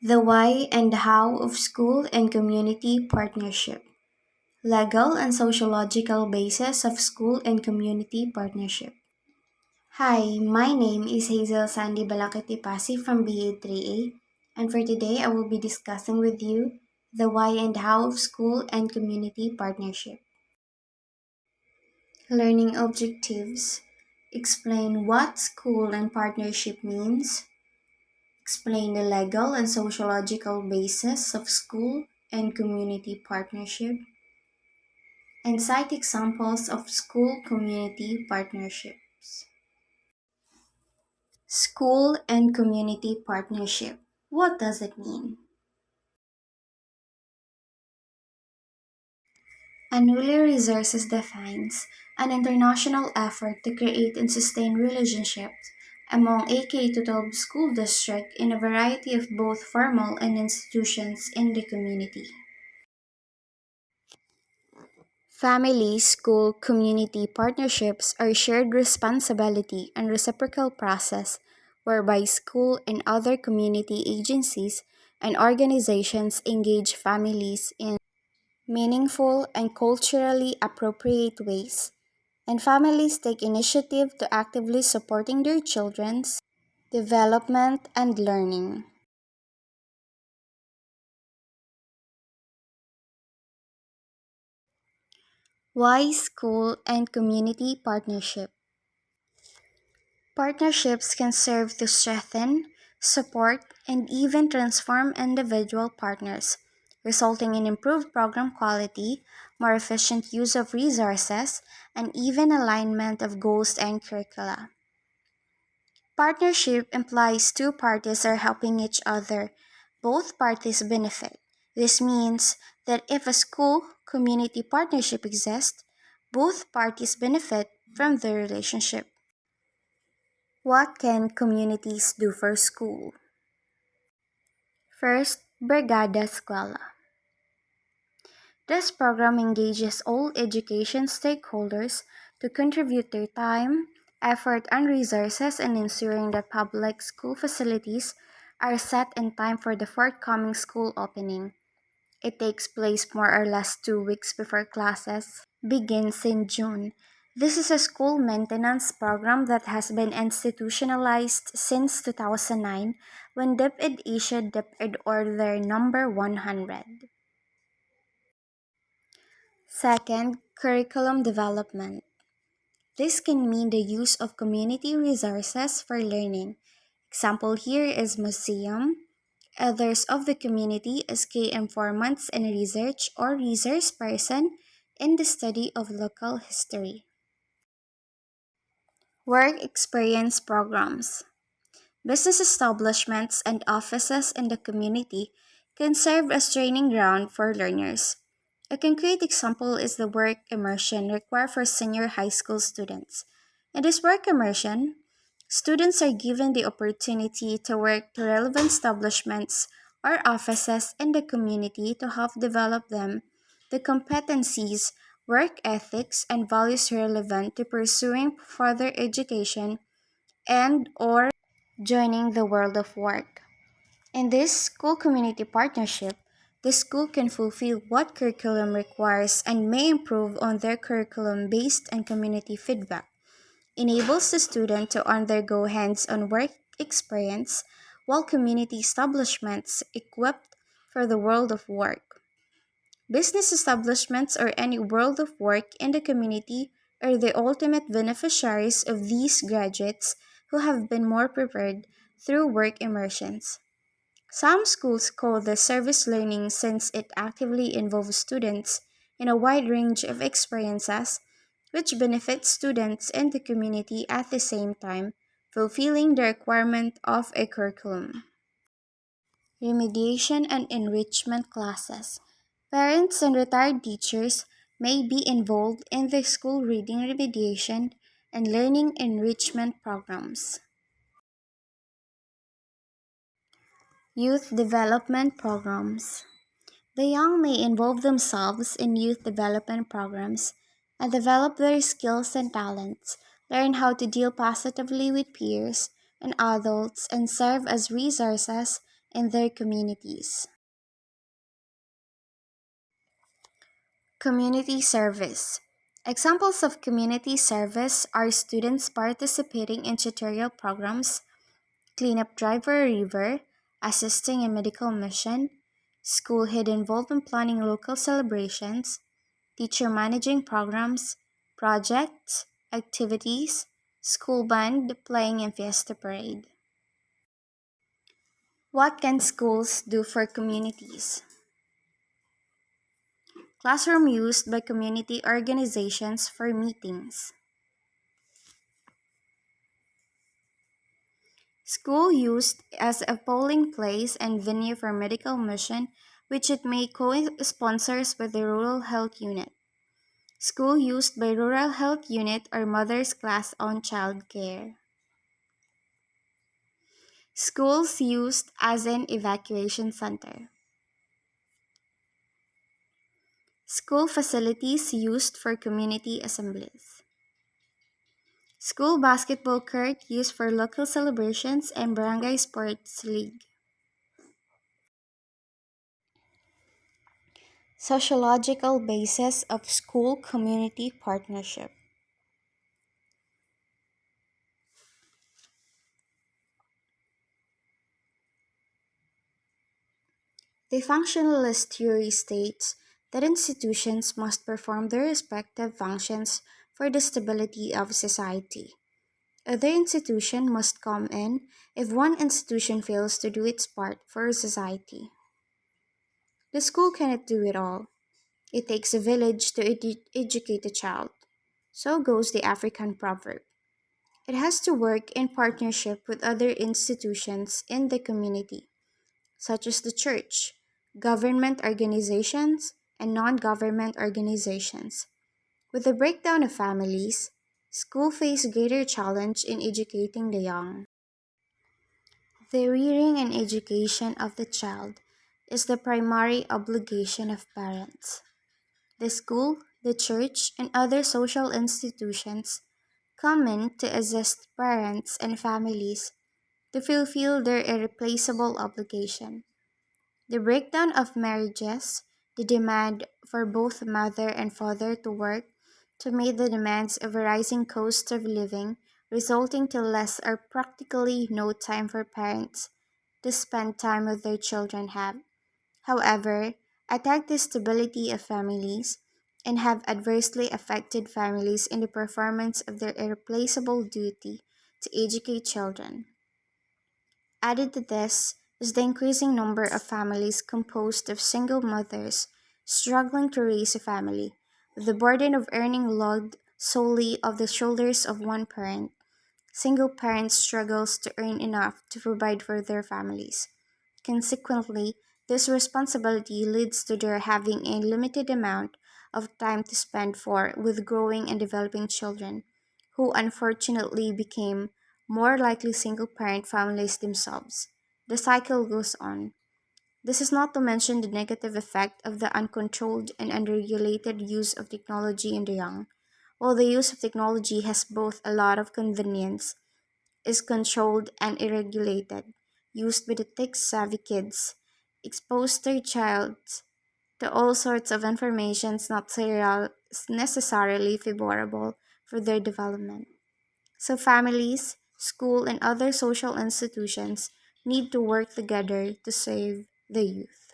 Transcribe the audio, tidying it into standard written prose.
The why and how of school and community partnership. Legal and sociological basis of school and community partnership. Hi, my name is Hazel Sandy Balakiti Pasi from BA 3A, and for today I will be discussing with you the why and how of school and community partnership. Learning objectives. Explain what school and partnership means. Explain the legal and sociological basis of school and community partnership, and cite examples of school community partnerships. School and community partnership. What does it mean? Annular Resources defines an international effort to create and sustain relationships among a K-12 school district in a variety of both formal and institutions in the community. Family, school, community partnerships are shared responsibility and reciprocal process whereby school and other community agencies and organizations engage families in meaningful and culturally appropriate ways, and families take initiative to actively supporting their children's development and learning. Why school and community partnership? Partnerships can serve to strengthen, support, and even transform individual partners, resulting in improved program quality, more efficient use of resources, and even alignment of goals and curricula. Partnership implies two parties are helping each other. Both parties benefit. This means that if a school community partnership exists, both parties benefit from the relationship. What can communities do for school? First, Brigada Eskwela. This program engages all education stakeholders to contribute their time, effort, and resources in ensuring that public school facilities are set in time for the forthcoming school opening. It takes place more or less 2 weeks before classes begins in June. This is a school maintenance program that has been institutionalized since 2009 when DepEd issued DepEd Order Number 100. Second, curriculum development. This can mean the use of community resources for learning. Example here is museum. Others of the community as key informants in research or resource person in the study of local history. Work experience programs. Business establishments and offices in the community can serve as training ground for learners. A concrete example is the work immersion required for senior high school students. In this work immersion, students are given the opportunity to work to relevant establishments or offices in the community to help develop them the competencies, work ethics, and values relevant to pursuing further education and or joining the world of work. In this school community partnership, the school can fulfill what curriculum requires and may improve on their curriculum based on community feedback, enables the student to undergo hands-on work experience while community establishments equipped for the world of work. Business establishments or any world of work in the community are the ultimate beneficiaries of these graduates who have been more prepared through work immersions. Some schools call this service learning since it actively involves students in a wide range of experiences which benefit students and the community at the same time, fulfilling the requirement of a curriculum. Remediation and enrichment classes. Parents and retired teachers may be involved in the school reading remediation and learning enrichment programs. Youth development programs. The young may involve themselves in youth development programs and develop their skills and talents, learn how to deal positively with peers and adults, and serve as resources in their communities. Community service. Examples of community service are students participating in tutorial programs, cleanup drive for a river, assisting in medical mission, school head involved in planning local celebrations, teacher managing programs, projects, activities, school band playing in fiesta parade. What can schools do for communities? Classroom used by community organizations for meetings. School used as a polling place and venue for medical mission, which it may co-sponsors with the Rural Health Unit. School used by Rural Health Unit or Mother's Class on Child Care. Schools used as an evacuation center. School facilities used for community assemblies. School basketball court used for local celebrations and barangay sports league. Sociological basis of school community partnership. The functionalist theory states that institutions must perform their respective functions for the stability of society. Other institution must come in if one institution fails to do its part for society. The school cannot do it all. It takes a village to educate a child. So goes the African proverb. It has to work in partnership with other institutions in the community, such as the church, government organizations, and non government organizations. With the breakdown of families, school face greater challenge in educating the young. The rearing and education of the child is the primary obligation of parents. The school, the church, and other social institutions come in to assist parents and families to fulfill their irreplaceable obligation. The breakdown of marriages, the demand for both mother and father to work to meet the demands of a rising cost of living, resulting to less or practically no time for parents to spend time with their children have, however, attack the stability of families and have adversely affected families in the performance of their irreplaceable duty to educate children. Added to this is the increasing number of families composed of single mothers struggling to raise a family, with the burden of earning lugged solely of the shoulders of one parent. Single parents struggles to earn enough to provide for their families. Consequently, this responsibility leads to their having a limited amount of time to spend for with growing and developing children, who unfortunately became more likely single parent families themselves. The cycle goes on. This is not to mention the negative effect of the uncontrolled and unregulated use of technology in the young. While the use of technology has both a lot of convenience, is controlled and irregulated, used by the tech-savvy kids, expose their child to all sorts of informations not necessarily favorable for their development. So families, school, and other social institutions need to work together to save the youth.